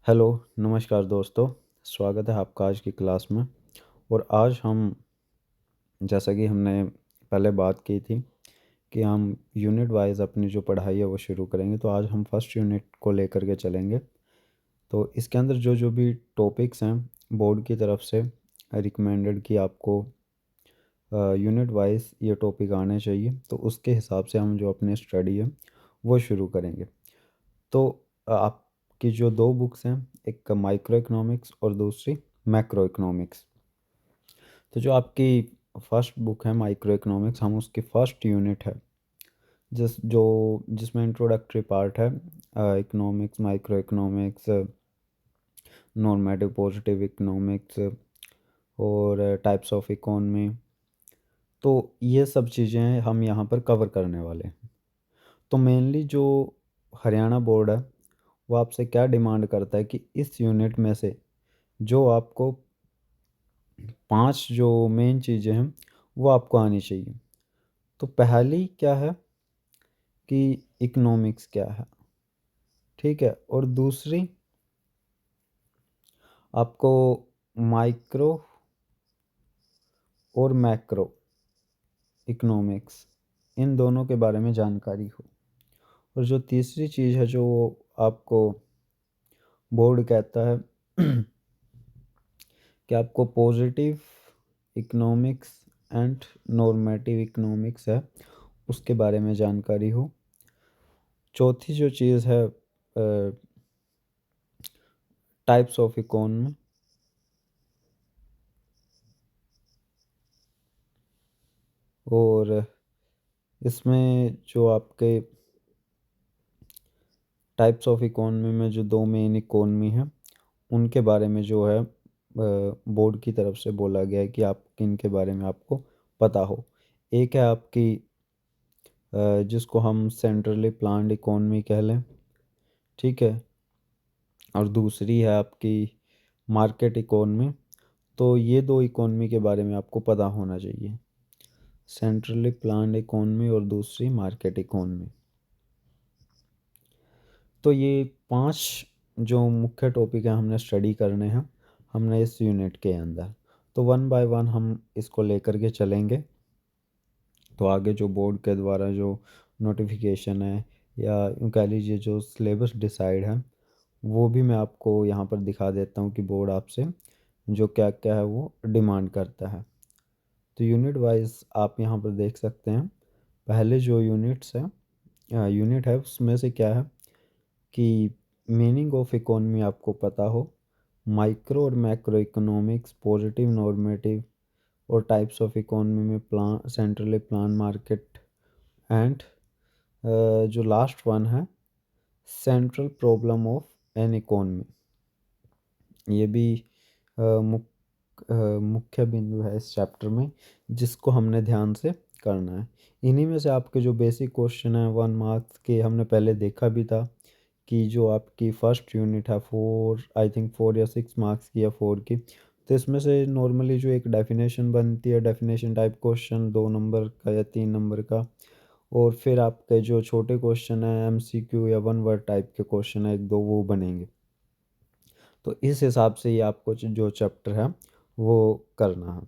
Hello, नमस्कार दोस्तों। स्वागत है आपका आज की क्लास में। और आज हम जैसा कि हमने पहले बात की थी कि हम यूनिट वाइज अपनी जो पढ़ाई है वो शुरू करेंगे, तो आज हम फर्स्ट यूनिट को लेकर के चलेंगे। तो इसके अंदर जो जो भी टॉपिक्स हैं बोर्ड की तरफ से रिकमेंडेड कि आपको यूनिट वाइज ये टॉपिक आने चाहिए, तो उसके हिसाब से हम जो अपनी स्टडी है वो शुरू करेंगे। तो आपकी जो दो बुक्स हैं, एक माइक्रो इकोनॉमिक्स और दूसरी मैक्रो इकोनॉमिक्स। तो जो आपकी फर्स्ट बुक है माइक्रो इकोनॉमिक्स, हम उसकी फर्स्ट यूनिट है जिसमें इंट्रोडक्टरी पार्ट है, economics, micro economics, normative positive economics और टाइप्स ऑफ इकोनॉमी। तो ये सब चीज़ें हम यहाँ पर कवर करने वाले हैं। तो मेनली जो हरियाणा बोर्ड है वो आपसे क्या डिमांड करता है कि इस यूनिट में से जो आपको 5 जो मेन चीज़ें हैं वो आपको आनी चाहिए। तो पहली क्या है कि इकोनॉमिक्स क्या है, ठीक है। और दूसरी आपको माइक्रो और मैक्रो इकोनॉमिक्स, इन दोनों के बारे में जानकारी हो। और जो तीसरी चीज़ है जो आपको बोर्ड कहता है कि आपको positive economics and normative economics है उसके बारे में जानकारी हो। चौथी जो चीज़ है टाइप्स ऑफ इकोनॉमी। और इसमें जो आपके टाइप्स ऑफ इकोनॉमी में जो दो मेन इकोनॉमी है उनके बारे में जो है बोर्ड की तरफ से बोला गया है कि आप इनके बारे में आपको पता हो। एक है आपकी जिसको हम सेंट्रली प्लान्ड इकोनॉमी कह लें, ठीक है। और दूसरी है आपकी मार्केट इकोनॉमी। तो ये दो इकोनॉमी के बारे में आपको पता होना चाहिए, सेंट्रली प्लान्ड इकोनॉमी और दूसरी मार्केट इकोनॉमी। तो ये 5 जो मुख्य टॉपिक हैं हमने स्टडी करने हैं हमने इस यूनिट के अंदर। तो वन बाय वन हम इसको लेकर के चलेंगे। तो आगे जो बोर्ड के द्वारा जो नोटिफिकेशन है या यूँ कह लीजिए जो सिलेबस डिसाइड है वो भी मैं आपको यहाँ पर दिखा देता हूँ कि बोर्ड आपसे जो क्या क्या है वो डिमांड करता है। तो यूनिट वाइज आप यहाँ पर देख सकते हैं। पहले जो यूनिट है उसमें से क्या है कि मीनिंग ऑफ इकोनॉमी आपको पता हो, माइक्रो और मैक्रो इकोनॉमिक्स, पॉजिटिव नॉर्मेटिव और टाइप्स ऑफ इकोनॉमी में plan, centrally plan market and जो लास्ट वन है central problem of an economy. ये भी मुख्य बिंदु है इस चैप्टर में जिसको हमने ध्यान से करना है। इन्हीं में से आपके जो बेसिक क्वेश्चन है 1 मार्क्स के हमने पहले देखा भी था कि जो आपकी फर्स्ट यूनिट है 4, आई थिंक 4 या 6 मार्क्स की या 4 की। तो इसमें से नॉर्मली जो एक डेफिनेशन बनती है, डेफिनेशन टाइप क्वेश्चन 2 नंबर का या 3 नंबर का। और फिर आपके जो छोटे क्वेश्चन है एमसीक्यू या वन वर्ड टाइप के क्वेश्चन है 1-2 वो बनेंगे। तो इस हिसाब से ये आपको जो चैप्टर है वो करना है।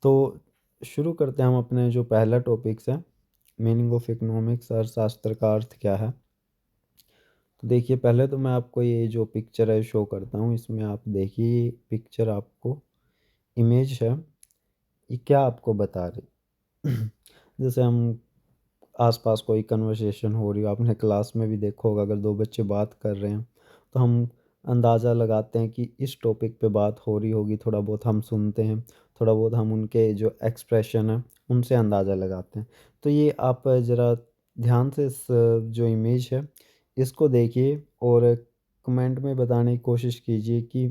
तो शुरू करते हैं हम अपने जो पहला टॉपिक्स है, मीनिंग ऑफ इकोनॉमिक्स, अर्थशास्त्र का अर्थ क्या है। तो देखिए पहले तो मैं आपको ये जो पिक्चर है शो करता हूँ। इसमें आप देखिए पिक्चर, आपको इमेज है, ये क्या आपको बता रही जैसे हम आसपास कोई कन्वर्सेशन हो रही हो, आपने क्लास में भी देखा होगा अगर दो बच्चे बात कर रहे हैं तो हम अंदाज़ा लगाते हैं कि इस टॉपिक पे बात हो रही होगी। थोड़ा बहुत हम सुनते हैं, थोड़ा बहुत हम उनके जो एक्सप्रेशन है उनसे अंदाज़ा लगाते हैं। तो ये आप ज़रा ध्यान से इस जो इमेज है इसको देखिए और कमेंट में बताने की कोशिश कीजिए कि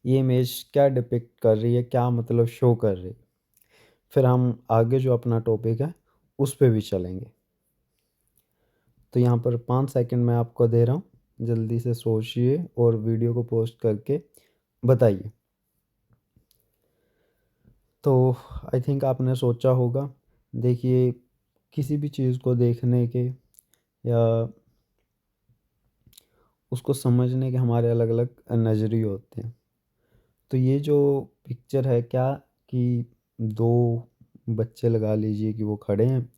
ये इमेज क्या डिपिक्ट कर रही है, क्या मतलब शो कर रही है। फिर हम आगे जो अपना टॉपिक है उस पे भी चलेंगे। तो यहाँ पर 5 सेकंड मैं आपको दे रहा हूँ, जल्दी से सोचिए और वीडियो को पोस्ट करके बताइए। तो आई थिंक आपने सोचा होगा। देखिए किसी भी चीज़ को देखने के या उसको समझने के हमारे अलग अलग नज़रिए होते हैं। तो ये जो पिक्चर है क्या, कि दो बच्चे लगा लीजिए कि वो खड़े हैं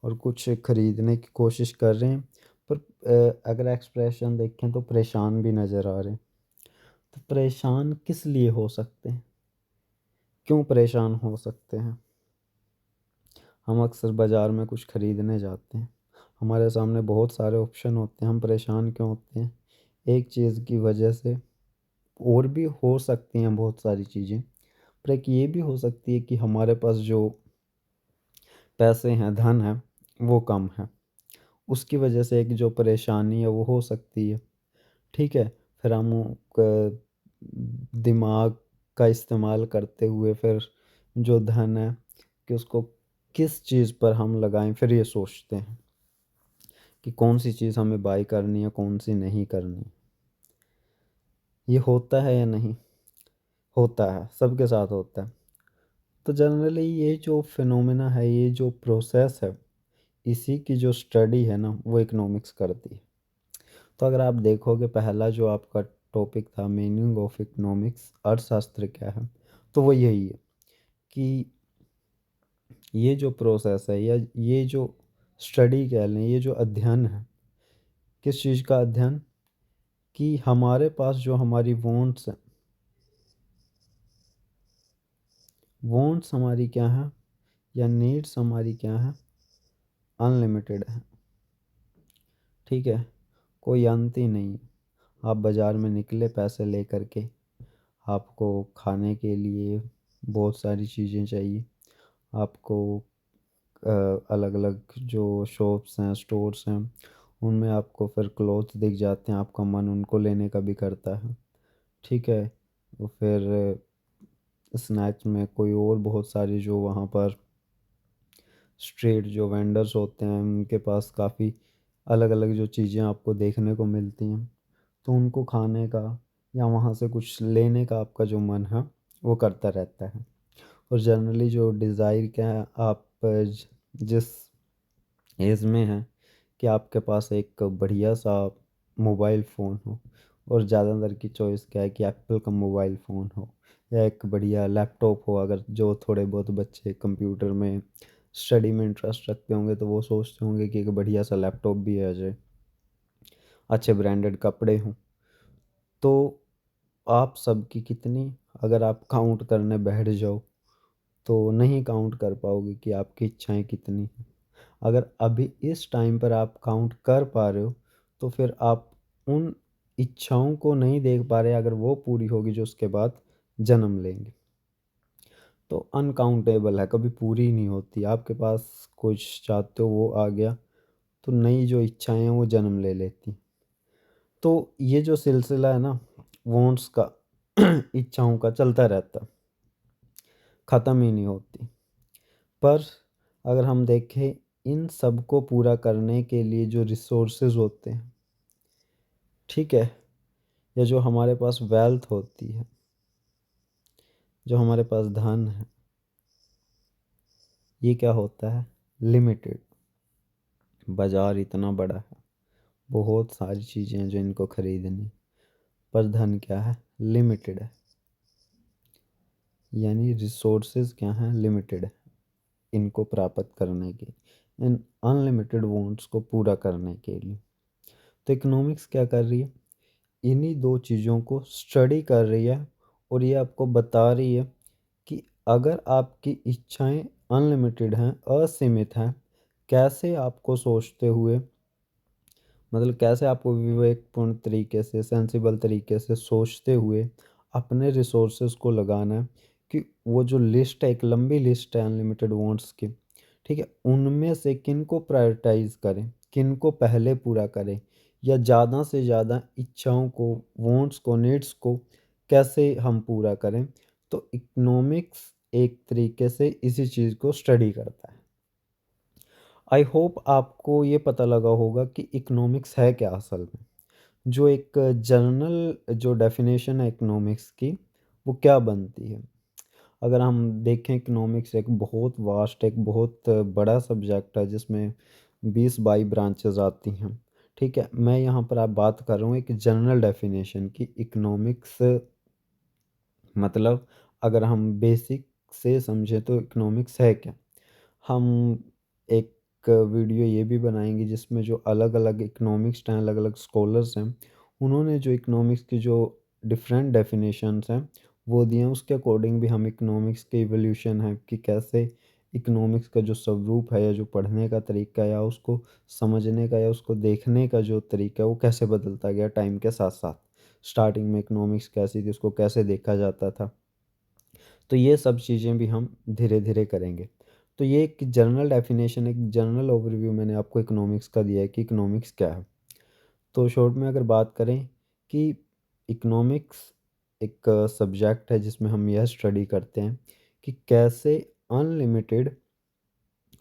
और कुछ खरीदने की कोशिश कर रहे हैं, पर अगर एक्सप्रेशन देखें तो परेशान भी नज़र आ रहे हैं। तो परेशान किस लिए हो सकते हैं, क्यों परेशान हो सकते हैं? हम अक्सर बाज़ार में कुछ खरीदने जाते हैं, हमारे सामने बहुत सारे ऑप्शन होते हैं, हम परेशान क्यों होते हैं? एक चीज़ की वजह से, और भी हो सकती हैं बहुत सारी चीज़ें, पर एक ये भी हो सकती है कि हमारे पास जो पैसे हैं, धन है, वो कम है। उसकी वजह से एक जो परेशानी है वो हो सकती है। ठीक है? फिर हम क दिमाग का इस्तेमाल करते हुए फिर जो धन है कि उसको किस चीज़ पर हम लगाएँ, फिर ये सोचते हैं कि कौन-सी चीज़ हमें बाय करनी है, कौन-सी नहीं करनी। ये होता है या नहीं? होता है, सबके साथ होता है। तो जनरली ये जो फिनोमेना है, ये जो प्रोसेस है, इसी की जो स्टडी है ना, वो इकोनॉमिक्स करती है। तो अगर आप देखोगे पहला जो आपका टॉपिक था, मीनिंग ऑफ इकोनॉमिक्स, अर्थशास्त्र क्या है, तो वो यही है कि ये जो प्रोसेस है या ये जो स्टडी कह लें, ये जो अध्ययन है, किस चीज़ का अध्ययन, कि हमारे पास जो हमारी वांट्स हैं, वांट्स हमारी क्या है या नीड्स हमारी क्या है, अनलिमिटेड है। ठीक है? कोई अंत ही नहीं है। आप बाज़ार में निकले पैसे लेकर के, आपको खाने के लिए बहुत सारी चीज़ें चाहिए, आपको अलग अलग जो शॉप्स हैं, स्टोर्स हैं, उनमें आपको फिर क्लोथ्स दिख जाते हैं, आपका मन उनको लेने का भी करता है। ठीक है? तो फिर स्नैक्स में कोई और बहुत सारी जो वहाँ पर स्ट्रीट जो वेंडर्स होते हैं, उनके पास काफ़ी अलग अलग जो चीज़ें आपको देखने को मिलती हैं, तो उनको खाने का या वहाँ से कुछ लेने का आपका जो मन है वो करता रहता है। और जनरली जो डिज़ायर क्या है, आप जिस एज में हैं कि आपके पास एक बढ़िया सा मोबाइल फ़ोन हो, और ज़्यादातर की चॉइस क्या है कि एप्पल का मोबाइल फ़ोन हो या एक बढ़िया लैपटॉप हो। अगर जो थोड़े बहुत बच्चे कंप्यूटर में स्टडी में इंटरेस्ट रखते होंगे तो वो सोचते होंगे कि एक बढ़िया सा लैपटॉप भी आ जाए, अच्छे ब्रांडेड कपड़े हों। तो आप सबकी कितनी, अगर आप काउंट करने बैठ जाओ तो नहीं काउंट कर पाओगे कि आपकी इच्छाएं कितनी हैं। अगर अभी इस टाइम पर आप काउंट कर पा रहे हो, तो फिर आप उन इच्छाओं को नहीं देख पा रहे, अगर वो पूरी होगी जो उसके बाद जन्म लेंगे। तो अनकाउंटेबल है, कभी पूरी ही नहीं होती। आपके पास कुछ चाहते हो वो आ गया, तो नई जो इच्छाएं हैं वो जन्म ले लेती। तो ये जो सिलसिला है ना वांट्स का, इच्छाओं का, चलता रहता, ख़त्म ही नहीं होती। पर अगर हम देखें इन सब को पूरा करने के लिए जो रिसोर्सेज होते हैं, ठीक है, या जो हमारे पास वेल्थ होती है, जो हमारे पास धन है, ये क्या होता है, लिमिटेड। बाज़ार इतना बड़ा है, बहुत सारी चीज़ें हैं जो इनको खरीदनी, पर धन क्या है, लिमिटेड है। यानी रिसोर्सेज क्या हैं, लिमिटेड है इनको प्राप्त करने के, इन अनलिमिटेड वांट्स को पूरा करने के लिए। तो इकोनॉमिक्स क्या कर रही है, इन्हीं दो चीज़ों को स्टडी कर रही है, और ये आपको बता रही है कि अगर आपकी इच्छाएं अनलिमिटेड हैं, असीमित हैं, कैसे आपको सोचते हुए, मतलब कैसे आपको विवेकपूर्ण तरीके से, सेंसिबल तरीके से सोचते हुए अपने रिसोर्सेज को लगाना है, कि वो जो लिस्ट है, एक लंबी लिस्ट है अनलिमिटेड वांट्स की, ठीक है, उनमें से किन को प्रायोरिटाइज करें, किन को पहले पूरा करें, या ज़्यादा से ज़्यादा इच्छाओं को, वांट्स को, नीड्स को कैसे हम पूरा करें। तो इकोनॉमिक्स एक तरीके से इसी चीज़ को स्टडी करता है। आई होप आपको ये पता लगा होगा कि इकोनॉमिक्स है क्या असल में। जो एक जनरल जो डेफिनेशन है इकोनॉमिक्स की, वो क्या बनती है। अगर हम देखें, इकोनॉमिक्स एक बहुत वास्ट, एक बहुत बड़ा सब्जेक्ट है जिसमें 20-22 ब्रांचेस आती हैं। ठीक है, मैं यहाँ पर आप बात कर रहा हूँ एक जनरल डेफिनेशन की। इकोनॉमिक्स मतलब अगर हम बेसिक से समझे तो इकोनॉमिक्स है क्या। हम एक वीडियो ये भी बनाएंगे जिसमें जो अलग अलग इकोनॉमिक्स हैं, अलग अलग स्कॉलर्स हैं, उन्होंने जो इकोनॉमिक्स की जो डिफरेंट डेफिनेशंस हैं वो दिए हैं। उसके अकॉर्डिंग भी हम इकोनॉमिक्स के इवोल्यूशन है कि कैसे इकोनॉमिक्स का जो स्वरूप है या जो पढ़ने का तरीका या उसको समझने का या उसको देखने का जो तरीका है वो कैसे बदलता गया टाइम के साथ साथ। स्टार्टिंग में इकोनॉमिक्स कैसी थी, उसको कैसे देखा जाता था, तो ये सब चीज़ें भी हम धीरे धीरे करेंगे। तो ये एक जनरल डेफिनेशन, एक जनरल ओवरव्यू मैंने आपको इकोनॉमिक्स का दिया है कि इकोनॉमिक्स क्या है। तो शॉर्ट में अगर बात करें कि इकोनॉमिक्स एक सब्जेक्ट है जिसमें हम यह स्टडी करते हैं कि कैसे अनलिमिटेड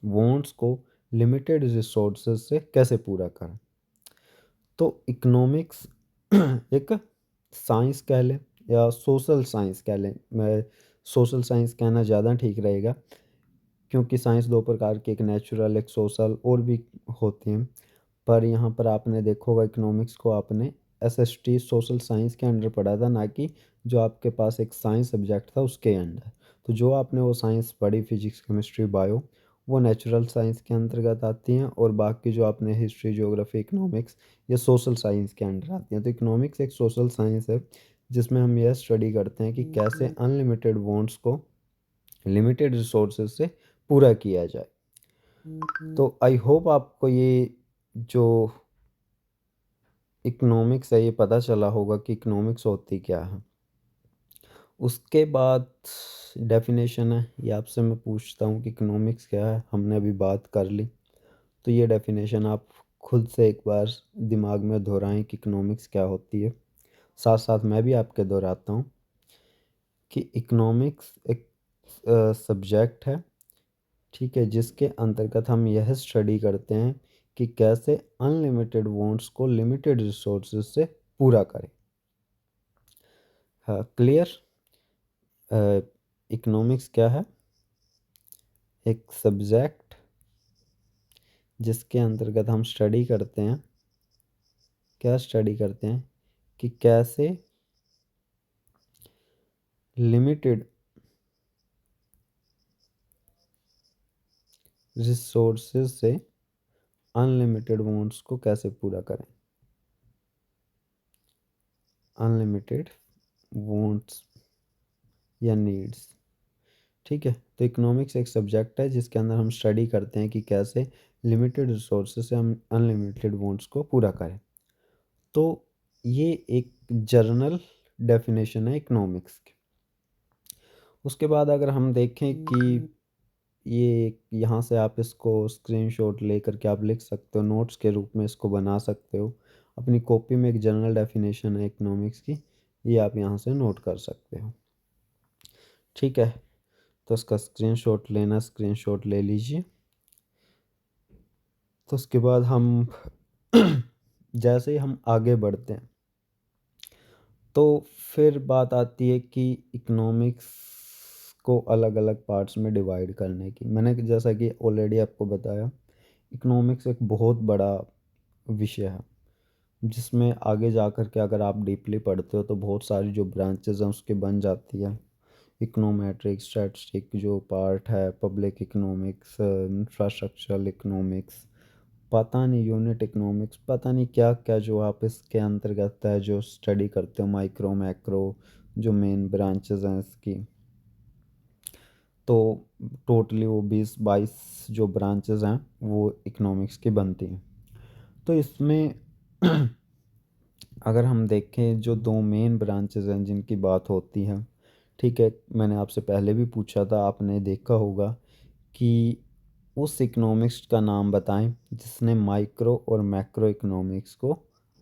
वांट्स को लिमिटेड रिसोर्सेज से कैसे पूरा करें। तो इकोनॉमिक्स एक साइंस कह लें या सोशल साइंस कह लें, मैं सोशल साइंस कहना ज़्यादा ठीक रहेगा क्योंकि साइंस दो प्रकार की, एक नेचुरल एक सोशल और भी होती हैं। पर यहाँ पर आपने देखा होगा इकोनॉमिक्स को आपने एसएसटी सोशल साइंस के अंडर पढ़ा था, ना कि जो आपके पास एक साइंस सब्जेक्ट था उसके अंडर। तो जो आपने वो साइंस पढ़ी, फिजिक्स केमिस्ट्री बायो, वो नेचुरल साइंस के अंतर्गत आती हैं, और बाकी जो आपने हिस्ट्री ज्योग्राफी इकोनॉमिक्स ये सोशल साइंस के अंडर आती हैं। तो इकोनॉमिक्स एक सोशल साइंस है जिसमें हम यह स्टडी करते हैं कि कैसे अनलिमिटेड वांट्स को लिमिटेड रिसोर्सेज से पूरा किया जाए। तो आई होप आपको ये जो इकोनॉमिक्स है ये पता चला होगा कि इकोनॉमिक्स होती क्या है। उसके बाद डेफिनेशन है, ये आपसे मैं पूछता हूँ कि इकोनॉमिक्स क्या है, हमने अभी बात कर ली। तो ये डेफिनेशन आप खुद से एक बार दिमाग में दोहराएं कि इकोनॉमिक्स क्या होती है। साथ साथ मैं भी आपके दोहराता हूँ कि इकोनॉमिक्स एक सब्जेक्ट है, ठीक है, जिसके अंतर्गत हम यह स्टडी करते हैं कि कैसे अनलिमिटेड वांट्स को लिमिटेड रिसोर्सेज से पूरा करें। हाँ, क्लियर। इकोनॉमिक्स क्या है? एक सब्जेक्ट जिसके अंतर्गत हम स्टडी करते हैं, क्या स्टडी करते हैं कि कैसे लिमिटेड रिसोर्सेज से अनलिमिटेड वांट्स को कैसे पूरा करें। अनलिमिटेड वांट्स या नीड्स, ठीक है। तो इकोनॉमिक्स एक सब्जेक्ट है जिसके अंदर हम स्टडी करते हैं कि कैसे लिमिटेड रिसोर्सेज से हम अनलिमिटेड वांट्स को पूरा करें। तो ये एक जनरल डेफिनेशन है इकोनॉमिक्स की। उसके बाद अगर हम देखें कि ये यहाँ से आप इसको स्क्रीनशॉट लेकर के आप लिख सकते हो, नोट्स के रूप में इसको बना सकते हो अपनी कॉपी में। एक जनरल डेफिनेशन है इकोनॉमिक्स की, ये आप यहाँ से नोट कर सकते हो, ठीक है। तो इसका स्क्रीनशॉट लेना, स्क्रीनशॉट ले लीजिए। तो उसके बाद हम जैसे ही हम आगे बढ़ते हैं तो फिर बात आती है कि इकोनॉमिक्स को अलग अलग पार्ट्स में डिवाइड करने की। मैंने जैसा कि ऑलरेडी आपको बताया, इकोनॉमिक्स एक बहुत बड़ा विषय है जिसमें आगे जा कर के अगर आप डीपली पढ़ते हो तो बहुत सारी जो ब्रांचेज हैं उसके बन जाती है। इकोनोमेट्रिक, स्टैटिस्टिक जो पार्ट है, पब्लिक इकोनॉमिक्स, इंफ्रास्ट्रक्चरल इकोनॉमिक्स, पता नहीं यूनिट इकोनॉमिक्स, पता नहीं क्या क्या जो आप इसके अंतर्गत है जो स्टडी करते हो, माइक्रो मैक्रो जो मेन ब्रांचेस हैं इसकी। तो टोटली वो 20-22 जो ब्रांचेस हैं वो इकोनॉमिक्स की बनती हैं। तो इसमें अगर हम देखें जो दो मेन ब्रांचेस हैं जिनकी बात होती है, ठीक है, मैंने आपसे पहले भी पूछा था, आपने देखा होगा कि उस इकोनॉमिक्स का नाम बताएं जिसने माइक्रो और मैक्रो इकोनॉमिक्स को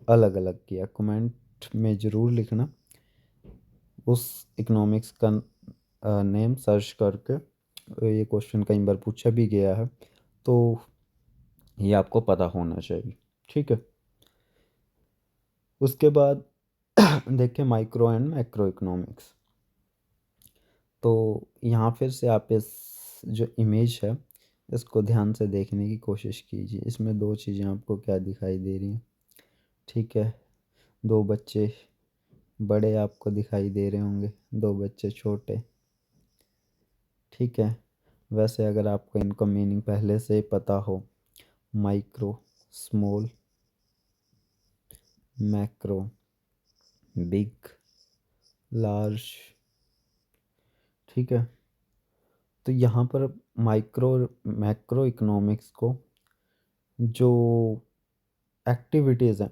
अलग अलग किया। कमेंट में ज़रूर लिखना उस इकोनॉमिक्स का नेम सर्च करके। ये क्वेश्चन कई बार पूछा भी गया है, तो ये आपको पता होना चाहिए, ठीक है। उसके बाद देखें माइक्रो एंड मैक्रो इकोनॉमिक्स। तो यहाँ फिर से आप इस जो इमेज है इसको ध्यान से देखने की कोशिश कीजिए। इसमें दो चीज़ें आपको क्या दिखाई दे रही हैं। ठीक है, 2 बच्चे बड़े आपको दिखाई दे रहे होंगे, 2 बच्चे छोटे। ठीक है, वैसे अगर आपको इनका मीनिंग पहले से पता हो, micro, small, macro, big, large, ठीक है, तो यहाँ पर माइक्रो मैक्रो इकोनॉमिक्स को जो एक्टिविटीज़ हैं,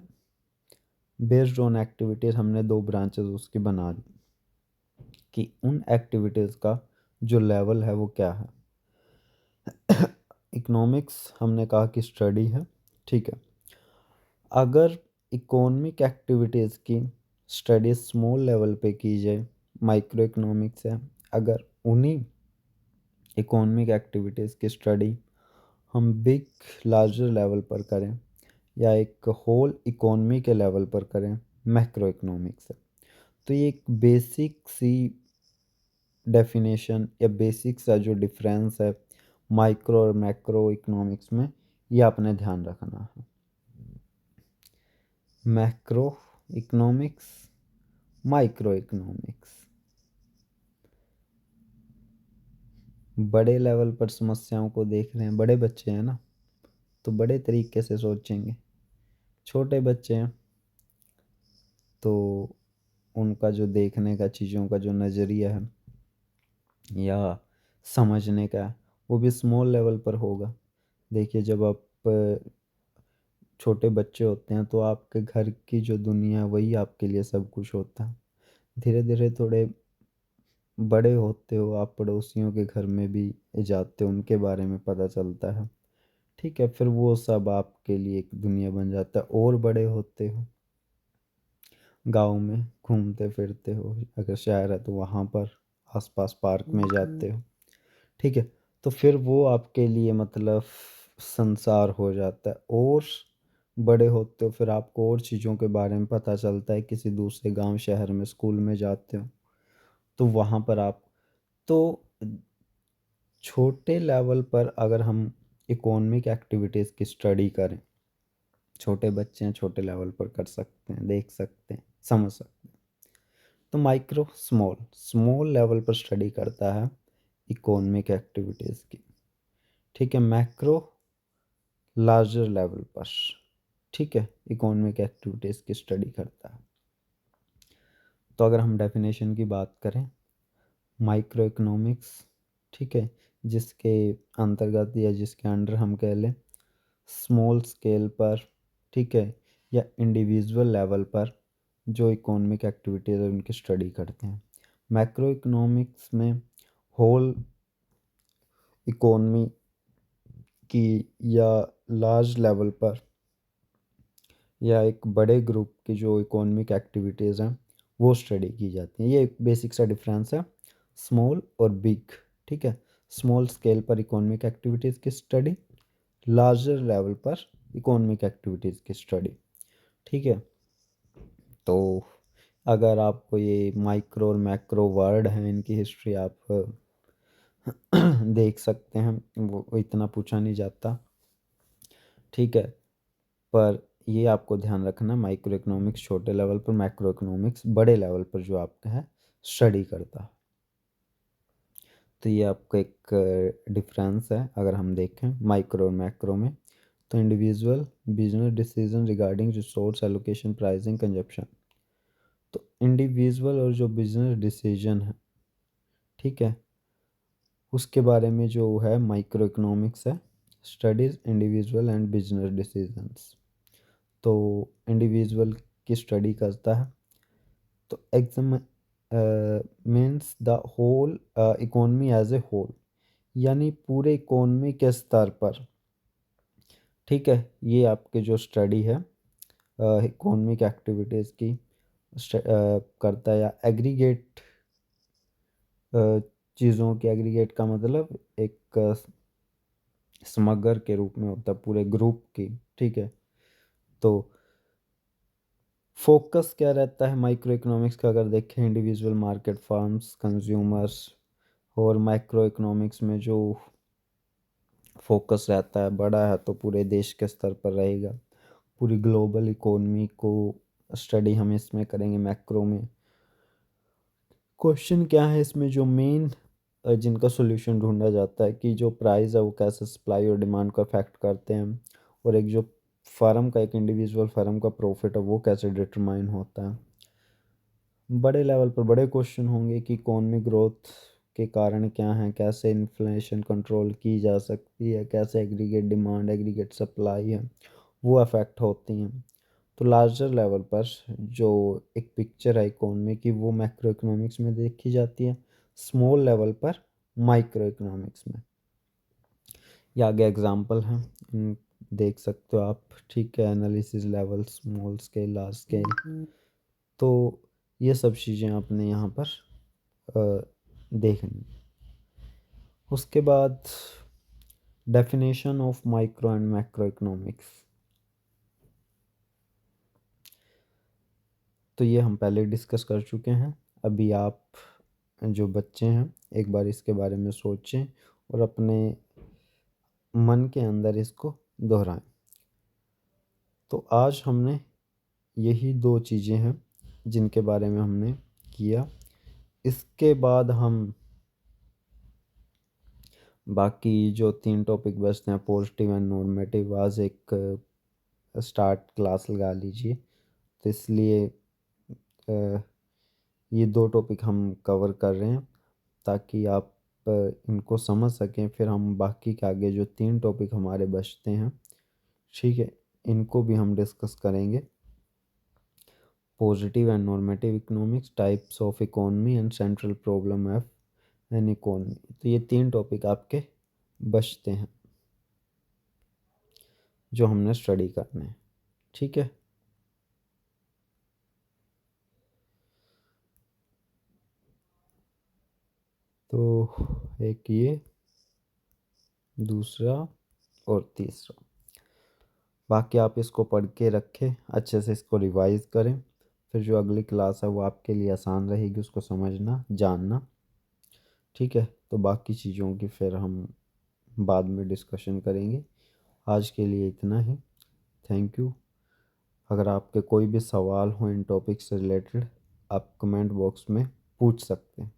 बेस्ड ऑन एक्टिविटीज़ हमने 2 ब्रांचेस उसकी बना दी कि उन एक्टिविटीज़ का जो लेवल है वो क्या है। इकोनॉमिक्स हमने कहा कि स्टडी है, ठीक है। अगर इकोनॉमिक एक्टिविटीज़ की स्टडी स्मॉल लेवल पे की जाए, माइक्रो इकोनॉमिक्स है। अगर उन्हीं इकोनॉमिक एक्टिविटीज़ की स्टडी हम बिग लार्जर लेवल पर करें या एक होल इकोनॉमी के लेवल पर करें, मैक्रो इकोनॉमिक्स है। तो ये एक बेसिक सी डेफिनेशन या बेसिक सा जो डिफरेंस है माइक्रो और मैक्रो इकोनॉमिक्स में, ये आपने ध्यान रखना है। मैक्रो इकोनॉमिक्स, माइक्रो इकोनॉमिक्स, बड़े लेवल पर समस्याओं को देख रहे हैं, बड़े बच्चे हैं ना, तो बड़े तरीके से सोचेंगे। छोटे बच्चे हैं तो उनका जो देखने का, चीज़ों का जो नज़रिया है या समझने का, वो भी स्मॉल लेवल पर होगा। देखिए, जब आप छोटे बच्चे होते हैं तो आपके घर की जो दुनिया है वही आपके लिए सब कुछ होता है। धीरे धीरे थोड़े बड़े होते हो, आप पड़ोसियों के घर में भी जाते हो, उनके बारे में पता चलता है। ठीक है, फिर वो सब आपके लिए एक दुनिया बन जाता है। और बड़े होते हो, गांव में घूमते फिरते हो, अगर शहर है तो वहाँ पर आसपास पार्क में जाते हो। ठीक है, तो फिर वो आपके लिए मतलब संसार हो जाता है। और बड़े होते हो फिर आपको और चीज़ों के बारे में पता चलता है, किसी दूसरे गांव शहर में स्कूल में जाते हो तो वहाँ पर आप, तो छोटे लेवल पर अगर हम इकोनॉमिक एक्टिविटीज़ की स्टडी करें, छोटे बच्चे हैं, छोटे लेवल पर कर सकते हैं, देख सकते हैं, समझ सकते हैं। तो माइक्रो स्मॉल, स्मॉल लेवल पर स्टडी करता है इकोनॉमिक एक्टिविटीज़ की। ठीक है, मैक्रो लार्जर लेवल पर, ठीक है, इकोनॉमिक एक्टिविटीज़ की स्टडी करता है। तो अगर हम डेफिनेशन की बात करें, माइक्रो इकोनॉमिक्स, ठीक है, जिसके अंतर्गत या जिसके अंडर हम कह लें स्मॉल स्केल पर, ठीक है, या इंडिविजुअल लेवल पर जो इकोनॉमिक एक्टिविटीज़ है उनकी स्टडी करते हैं। मैक्रो इकोनॉमिक्स में होल इकोनॉमी की या लार्ज लेवल पर या एक बड़े ग्रुप की जो इकोनॉमिक एक्टिविटीज़ हैं वो स्टडी की जाती हैं। ये एक बेसिक सा डिफरेंस है स्मॉल और बिग। ठीक है, स्मॉल स्केल पर इकोनॉमिक एक्टिविटीज़ की स्टडी, लार्जर लेवल पर इकोनॉमिक एक्टिविटीज़ की स्टडी। ठीक है, तो अगर आपको ये माइक्रो और मैक्रो वर्ड हैं, इनकी हिस्ट्री आप देख सकते हैं, वो इतना पूछा नहीं जाता। ठीक है, पर ये आपको ध्यान रखना, माइक्रो इकोनॉमिक्स छोटे लेवल पर, मैक्रो इकोनॉमिक्स बड़े लेवल पर जो आपका है स्टडी करता है। तो ये आपका एक डिफरेंस है अगर हम देखें माइक्रो और मैक्रो में। तो individual business decision regarding resource allocation, pricing, consumption. तो इंडिविजुअल और जो बिजनेस डिसीजन है, ठीक है, उसके बारे में जो है माइक्रो इकोनॉमिक्स है, studies individual and business decisions. तो इंडिविजुअल की स्टडी करता है, तो exam means the whole economy as a whole, यानी पूरे इकोनॉमी के स्तर पर। ठीक है, ये आपके जो स्टडी है इकोनॉमिक एक्टिविटीज़ की करता है, या एग्रीगेट चीज़ों के, एग्रीगेट का मतलब एक समग्र के रूप में होता है पूरे ग्रुप की। ठीक है, तो फोकस क्या रहता है माइक्रो इकोनॉमिक्स का, अगर देखें इंडिविजुअल मार्केट, फार्म्स, कंज्यूमर्स। और माइक्रो इकोनॉमिक्स में जो फोकस रहता है बड़ा है तो पूरे देश के स्तर पर रहेगा, पूरी ग्लोबल इकोनॉमी को स्टडी हम इसमें करेंगे मैक्रो में। क्वेश्चन क्या है इसमें, जो मेन जिनका सोल्यूशन ढूंढा जाता है कि जो प्राइस है वो कैसे सप्लाई और डिमांड को अफेक्ट करते हैं, और एक जो फर्म का, एक इंडिविजुअल फर्म का प्रॉफिट है वो कैसे डिटरमाइन होता है। बड़े लेवल पर बड़े क्वेश्चन होंगे कि इकोनॉमी ग्रोथ के कारण क्या हैं, कैसे इन्फ्लेशन कंट्रोल की जा सकती है, कैसे एग्रीगेट डिमांड, एग्रीगेट सप्लाई है वो अफेक्ट होती हैं। तो लार्जर लेवल पर जो एक पिक्चर है इकोनॉमी की वो मैक्रो इकोनॉमिक्स में देखी जाती है, स्मॉल लेवल पर माइक्रो इकोनॉमिक्स में। ये आगे एग्जांपल हैं, देख सकते हो आप। ठीक है, analysis level, small scale, large scale. तो ये सब चीज़ें आपने यहाँ पर देखनी। उसके बाद definition of micro and macro economics, तो ये हम पहले डिस्कस कर चुके हैं। अभी आप जो बच्चे हैं एक बार इसके बारे में सोचें और अपने मन के अंदर इसको दोहराएं। तो आज हमने यही दो चीज़ें हैं जिनके बारे में हमने किया। इसके बाद हम बाकी जो 3 टॉपिक बचते हैं, पॉजिटिव एंड नॉर्मेटिव, आज एक स्टार्ट क्लास लगा लीजिए। तो इसलिए ये 2 टॉपिक हम कवर कर रहे हैं ताकि आप इनको समझ सकें। फिर हम बाकी के आगे जो 3 टॉपिक हमारे बचते हैं, ठीक है, इनको भी हम डिस्कस करेंगे। Positive and normative economics, types of economy and central problem of an economy. तो ये 3 टॉपिक आपके बचते हैं जो हमने स्टडी करने हैं, ठीक है। तो एक ये, दूसरा और तीसरा। बाकी आप इसको पढ़ के रखें, अच्छे से इसको रिवाइज करें। फिर जो अगली क्लास है वो आपके लिए आसान रहेगी उसको समझना, जानना, ठीक है। तो बाकी चीज़ों की फिर हम बाद में डिस्कशन करेंगे। आज के लिए इतना ही। Thank you. अगर आपके कोई भी सवाल हो इन टॉपिक से रिलेटेड, आप कमेंट बॉक्स में पूछ सकते हैं।